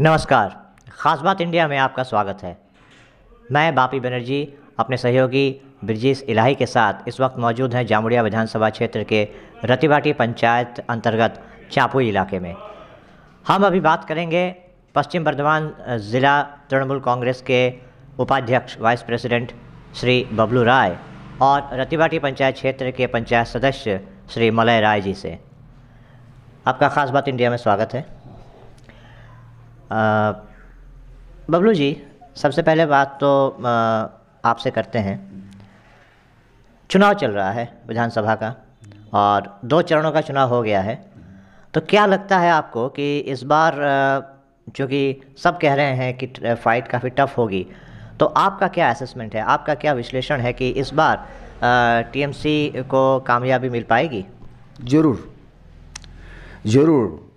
नमस्कार। ख़ास बात इंडिया में आपका स्वागत है। मैं बापी बनर्जी अपने सहयोगी ब्रिजेश इलाही के साथ इस वक्त मौजूद हैं जामुड़िया विधानसभा क्षेत्र के रतिबाटी पंचायत अंतर्गत चापुई इलाके में। हम अभी बात करेंगे पश्चिम बर्धमान ज़िला तृणमूल कांग्रेस के उपाध्यक्ष वाइस प्रेसिडेंट श्री बबलू राय और रतिबाटी पंचायत क्षेत्र के पंचायत सदस्य श्री मलय राय जी से। आपका ख़ास बात इंडिया में स्वागत है। बबलू जी, सबसे पहले बात तो आपसे करते हैं। चुनाव चल रहा है विधानसभा का और 2 चरणों का चुनाव हो गया है, तो क्या लगता है आपको कि इस बार चूँकि सब कह रहे हैं कि फाइट काफ़ी टफ होगी, तो आपका क्या असेसमेंट है, आपका क्या विश्लेषण है कि इस बार टीएमसी को कामयाबी मिल पाएगी? जरूर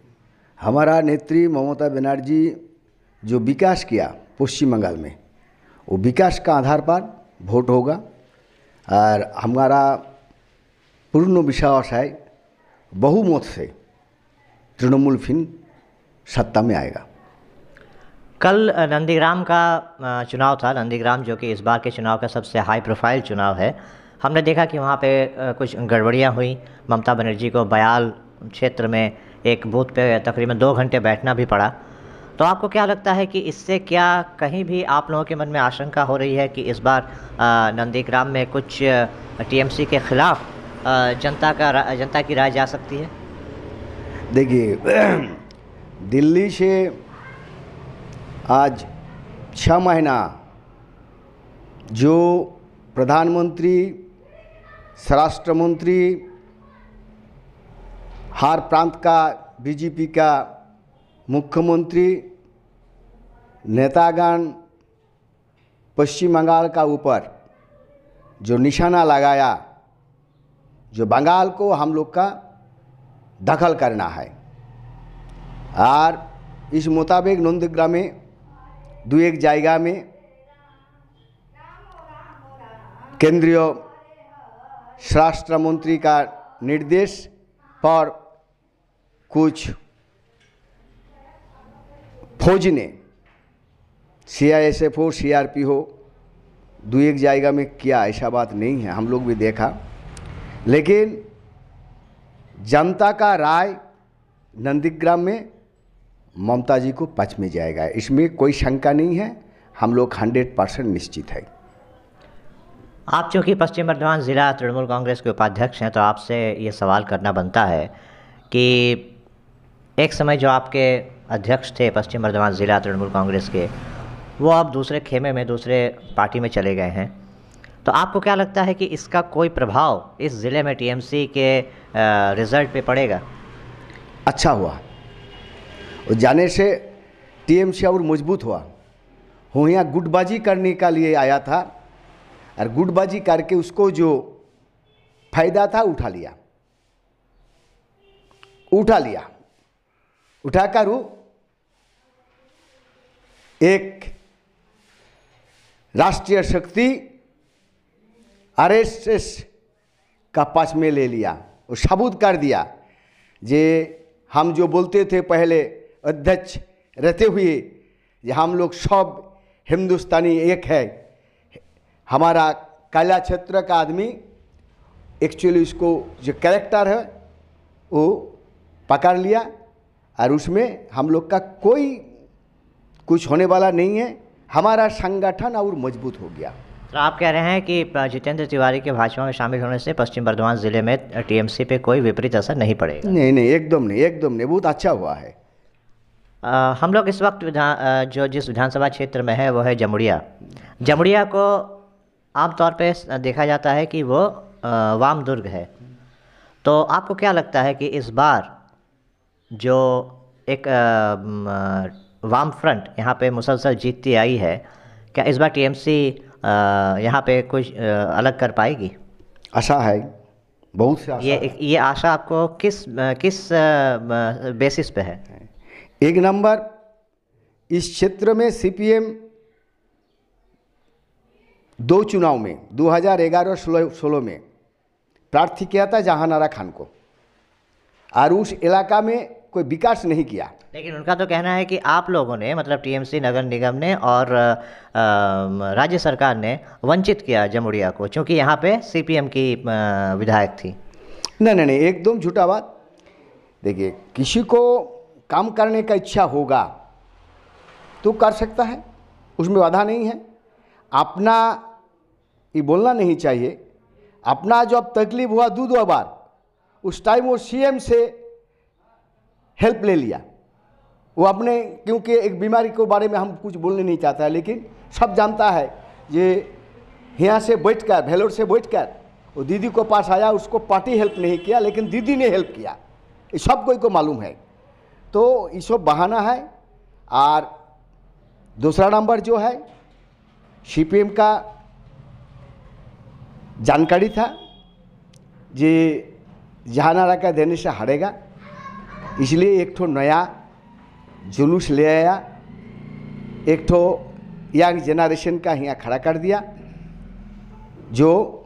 हमारा नेत्री ममता बनर्जी जो विकास किया पश्चिम बंगाल में, वो विकास का आधार पर वोट होगा और हमारा पूर्ण विश्वास है बहुमत से तृणमूल फिर सत्ता में आएगा। कल नंदीग्राम का चुनाव था, नंदीग्राम जो कि इस बार के चुनाव का सबसे हाई प्रोफाइल चुनाव है। हमने देखा कि वहाँ पे कुछ गड़बड़ियाँ हुई। ममता बनर्जी को बयाल क्षेत्र में एक बूथ पे तकरीबन 2 घंटे बैठना भी पड़ा। तो आपको क्या लगता है कि इससे क्या कहीं भी आप लोगों के मन में आशंका हो रही है कि इस बार नंदीग्राम में कुछ टीएमसी के खिलाफ जनता की राय जा सकती है? देखिए, दिल्ली से आज 6 महीना जो प्रधानमंत्री, स्वराष्ट्र मंत्री, हर प्रांत का बीजेपी का मुख्यमंत्री, नेतागण पश्चिम बंगाल का ऊपर जो निशाना लगाया, जो बंगाल को हम लोग का दखल करना है, और इस मुताबिक नंदीग्राम में 2-1 जायगा में केंद्रीय स्वराष्ट्र मंत्री का निर्देश पर कुछ फौज ने, सीआईएसएफ हो, सीआरपी हो, 2-1 जायगा में किया, ऐसा बात नहीं है, हम लोग भी देखा। लेकिन जनता का राय नंदीग्राम में ममता जी को पक्ष में जाएगा, इसमें कोई शंका नहीं है। हम लोग 100% निश्चित है। आप चूँकि पश्चिम बर्धमान ज़िला तृणमूल कांग्रेस के उपाध्यक्ष हैं, तो आपसे ये सवाल करना बनता है कि एक समय जो आपके अध्यक्ष थे पश्चिम बर्धमान ज़िला तृणमूल कांग्रेस के, वो अब दूसरे खेमे में, दूसरे पार्टी में चले गए हैं। तो आपको क्या लगता है कि इसका कोई प्रभाव इस ज़िले में टीएमसी के रिज़ल्ट पे पड़ेगा? अच्छा हुआ, और जाने से टीएमसी और मजबूत हुआ। वो यहाँ गुटबाजी करने का लिए आया था, और गुटबाजी करके उसको जो फायदा था उठाकर वो एक राष्ट्रीय शक्ति आरएसएस का पक्ष में ले लिया और साबुत कर दिया जे हम जो बोलते थे पहले अध्यक्ष रहते हुए, जे हम लोग सब हिंदुस्तानी एक है। हमारा काला क्षेत्र का आदमी एक्चुअली उसको जो कैरेक्टर है वो पकड़ लिया, और उसमें हम लोग का कोई कुछ होने वाला नहीं है। हमारा संगठन और मजबूत हो गया। तो आप कह रहे हैं कि जितेंद्र तिवारी के भाजपा में शामिल होने से पश्चिम बर्धमान ज़िले में टीएमसी पे कोई विपरीत असर नहीं पड़ेगा? नहीं, एकदम नहीं, बहुत अच्छा हुआ है। हम लोग इस वक्त जिस विधानसभा क्षेत्र में है वो है जमुड़िया को आमतौर पे देखा जाता है कि वो वाम दुर्ग है। तो आपको क्या लगता है कि इस बार जो एक वाम फ्रंट यहाँ पे मुसलसल जीतती आई है, क्या इस बार टीएमसी यहाँ पे कुछ अलग कर पाएगी? आशा है, बहुत से आशा है। ये आशा आपको किस बेसिस पे है? एक नंबर, इस क्षेत्र में सीपीएम 2 चुनाव में 2011-16 में प्रार्थी किया था जहानारा खान को, और उस इलाका में कोई विकास नहीं किया। लेकिन उनका तो कहना है कि आप लोगों ने, मतलब टीएमसी, नगर निगम ने और राज्य सरकार ने वंचित किया जमुड़िया को, क्योंकि यहाँ पे सीपीएम की विधायक थी। नहीं नहीं नहीं, एकदम झूठा बात। देखिए, किसी को काम करने का इच्छा होगा तो कर सकता है, उसमें बाधा नहीं है। अपना ये बोलना नहीं चाहिए। अपना जब तकलीफ हुआ 2 बार, उस टाइम वो सीएम से हेल्प ले लिया। वो अपने, क्योंकि एक बीमारी के बारे में हम कुछ बोलने नहीं चाहता है, लेकिन सब जानता है ये यहाँ से बैठकर, भेलोर से बैठकर वो दीदी को पास आया, उसको पार्टी हेल्प नहीं किया, लेकिन दीदी ने हेल्प किया, ये सब कोई को मालूम है। तो ये सब बहाना है। और दूसरा नंबर जो है, सीपीएम का जानकारी था जे जहानारा का देने से हारेगा, इसलिए एक ठो नया जुलूस ले आया, एक ठो यंग जनरेशन का यहाँ खड़ा कर दिया, जो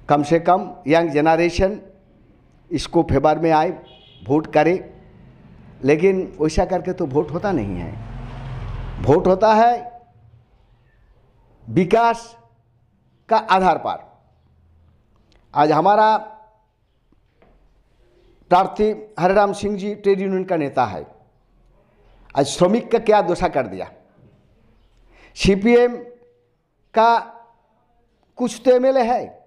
कम से कम यंग जनरेशन इसको फेवर में आए, वोट करे। लेकिन वैसा करके तो वोट होता नहीं है। वोट होता है विकास का आधार पर। आज हमारा प्रार्थी हरिराम सिंह जी ट्रेड यूनियन का नेता है, आज श्रमिक का क्या दशा कर दिया। सीपीएम का कुछ तो एमएलए है,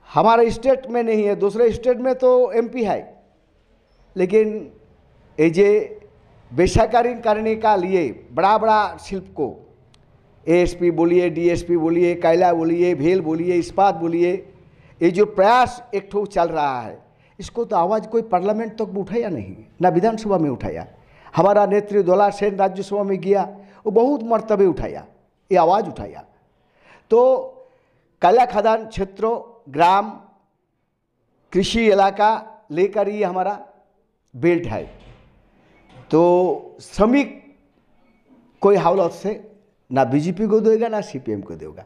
हमारे स्टेट में नहीं है, दूसरे स्टेट में तो एमपी है, लेकिन ये जे बेसाकारीन करने का लिए बड़ा बड़ा शिल्प को, एएसपी बोलिए, डीएसपी बोलिए, कोयला बोलिए, भेल बोलिए, इस्पात बोलिए, ये जो प्रयास एक ठो चल रहा है, इसको तो आवाज़ कोई पार्लियामेंट तक तो उठाया नहीं, ना विधानसभा में उठाया। हमारा नेत्री दोला सेन राज्यसभा में गया, वो बहुत मर्तबे उठाया, ये आवाज़ उठाया। तो कोयला खदान क्षेत्रों, ग्राम, कृषि इलाका लेकर ये हमारा बेल्ट है। तो श्रमिक कोई हालत से ना बीजेपी को देगा ना सीपीएम को देगा,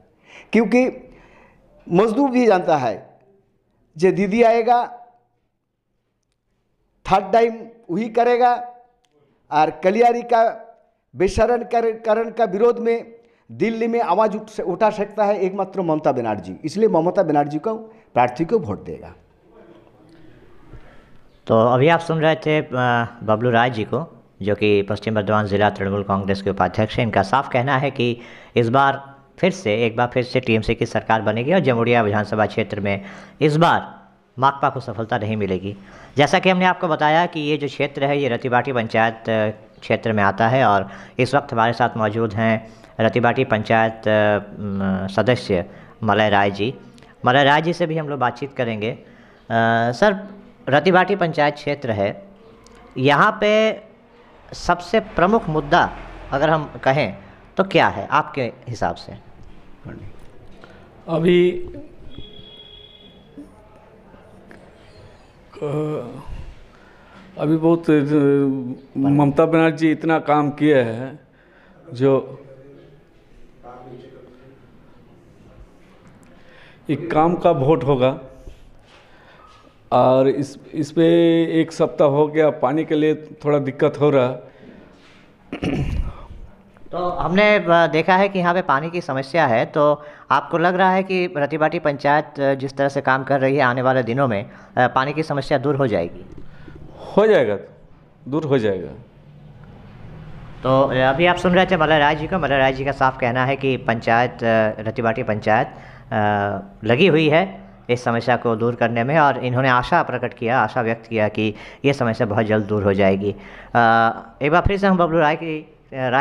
क्योंकि मजदूर भी जानता है जे दीदी आएगा थर्ड टाइम वही करेगा। और कलियारी का बेशरणकरण का विरोध में दिल्ली में आवाज़ उठा सकता है एकमात्र ममता बनर्जी, इसलिए ममता बनर्जी को प्रार्थी को वोट देगा। तो अभी आप सुन रहे थे बबलू राय जी को, जो कि पश्चिम बर्धमान ज़िला तृणमूल कांग्रेस के उपाध्यक्ष हैं। इनका साफ कहना है कि इस बार एक बार फिर से टीएमसी की सरकार बनेगी और जमुड़िया विधानसभा क्षेत्र में इस बार माकपा को सफलता नहीं मिलेगी। जैसा कि हमने आपको बताया कि ये जो क्षेत्र है, ये रतिबाटी पंचायत क्षेत्र में आता है, और इस वक्त हमारे साथ मौजूद हैं रतिबाटी पंचायत सदस्य मलय राय जी। मलय राय जी से भी हम लोग बातचीत करेंगे। सर, रतिबाटी पंचायत क्षेत्र है, यहाँ पे सबसे प्रमुख मुद्दा अगर हम कहें तो क्या है आपके हिसाब से? अभी बहुत ममता बनर्जी इतना काम किए हैं, जो एक काम का वोट होगा। और इस पे 1 सप्ताह हो गया, पानी के लिए थोड़ा दिक्कत हो रहा। तो हमने देखा है कि यहाँ पे पानी की समस्या है, तो आपको लग रहा है कि रतिबाटी पंचायत जिस तरह से काम कर रही है, आने वाले दिनों में पानी की समस्या दूर हो जाएगी? हो जाएगा, दूर हो जाएगा। तो अभी आप सुन रहे थे मलय राय जी को। मलय राय जी का साफ कहना है कि पंचायत, रतिबाटी पंचायत लगी हुई है इस समस्या को दूर करने में, और इन्होंने आशा व्यक्त किया कि ये समस्या बहुत जल्द दूर हो जाएगी। एक बार फिर से हम बबलू राय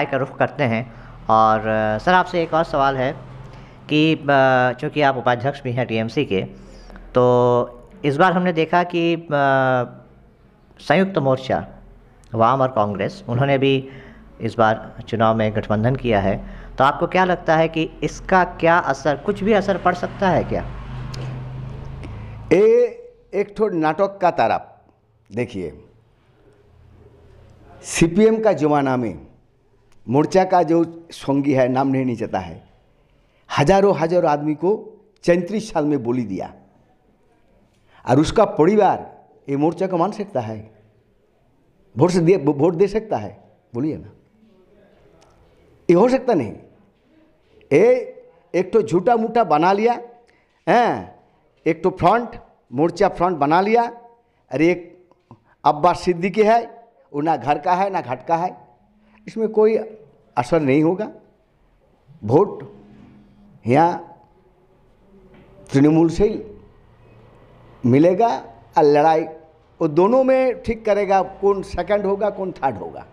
का रुख करते हैं। और सर, आपसे एक और सवाल है कि चूँकि आप उपाध्यक्ष भी हैं टीएमसी के, तो इस बार हमने देखा कि संयुक्त मोर्चा वाम और कांग्रेस, उन्होंने भी इस बार चुनाव में गठबंधन किया है। तो आपको क्या लगता है कि इसका क्या असर, कुछ भी असर पड़ सकता है क्या? एक थोड़ा नाटक का तरफ देखिए, सीपीएम का जमाना में मोर्चा का जो संगी है, नाम नहीं चाहता है, हजारों आदमी को 34 साल में बोली दिया, और उसका परिवार ये मोर्चा को मान सकता है? वोट दे सकता है? बोलिए ना, ये हो सकता नहीं। एक तो झूठा मूठा बना लिया, एक तो मोर्चा फ्रंट बना लिया। अरे एक अब्बास सिद्दीकी है, वो ना घर का है ना घाट का है, इसमें कोई असर नहीं होगा। वोट यहाँ तृणमूल से ही मिलेगा और लड़ाई वो दोनों में ठीक करेगा, कौन सेकंड होगा कौन थर्ड होगा।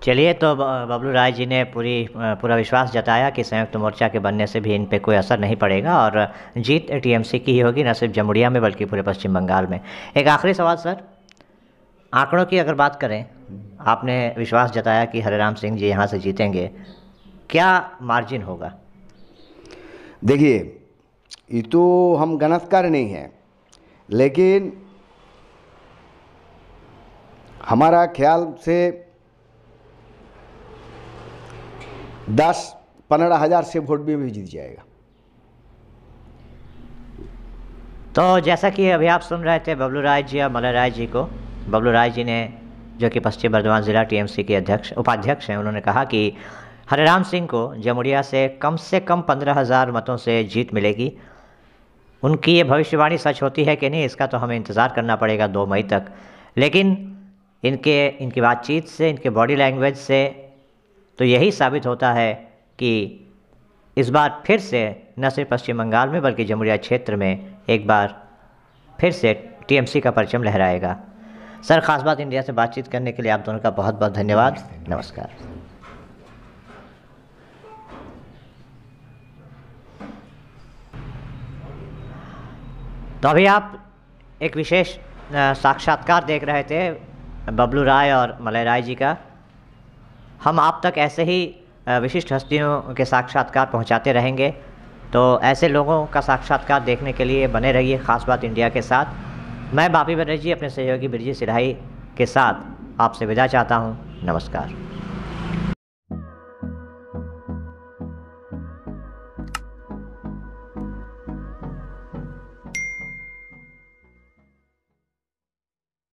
चलिए, तो बबलू राय जी ने पूरा विश्वास जताया कि संयुक्त मोर्चा के बनने से भी इन पे कोई असर नहीं पड़ेगा और जीत टीएमसी की ही होगी, न सिर्फ जमुड़िया में बल्कि पूरे पश्चिम बंगाल में। एक आखिरी सवाल सर, आंकड़ों की अगर बात करें, आपने विश्वास जताया कि हरिराम सिंह जी यहाँ से जीतेंगे, क्या मार्जिन होगा? देखिए, ये तो हम गणतकार नहीं हैं, लेकिन हमारा ख्याल से 10-15 हज़ार से वोट भी जीत जाएगा। तो जैसा कि अभी आप सुन रहे थे बबलू राय जी और मलय राय जी को, बबलू राय जी ने, जो कि पश्चिम बर्धमान ज़िला टीएमसी के उपाध्यक्ष हैं, उन्होंने कहा कि हरिराम सिंह को जमुड़िया से कम 15,000 मतों से जीत मिलेगी। उनकी ये भविष्यवाणी सच होती है कि नहीं, इसका तो हमें इंतज़ार करना पड़ेगा 2 मई तक। लेकिन इनकी बातचीत से, इनके बॉडी लैंग्वेज से तो यही साबित होता है कि इस बार फिर से न सिर्फ पश्चिम बंगाल में बल्कि जमुड़िया क्षेत्र में एक बार फिर से टीएमसी का परचम लहराएगा। सर, खास बात इंडिया से बातचीत करने के लिए आप दोनों का बहुत बहुत धन्यवाद। नमस्कार। तो अभी आप एक विशेष साक्षात्कार देख रहे थे बबलू राय और मलय राय जी का। हम आप तक ऐसे ही विशिष्ट हस्तियों के साक्षात्कार पहुंचाते रहेंगे, तो ऐसे लोगों का साक्षात्कार देखने के लिए बने रहिए खास बात इंडिया के साथ। मैं बापी बनर्जी अपने सहयोगी ब्रिजेश इलाही के साथ आपसे विदा चाहता हूं। नमस्कार।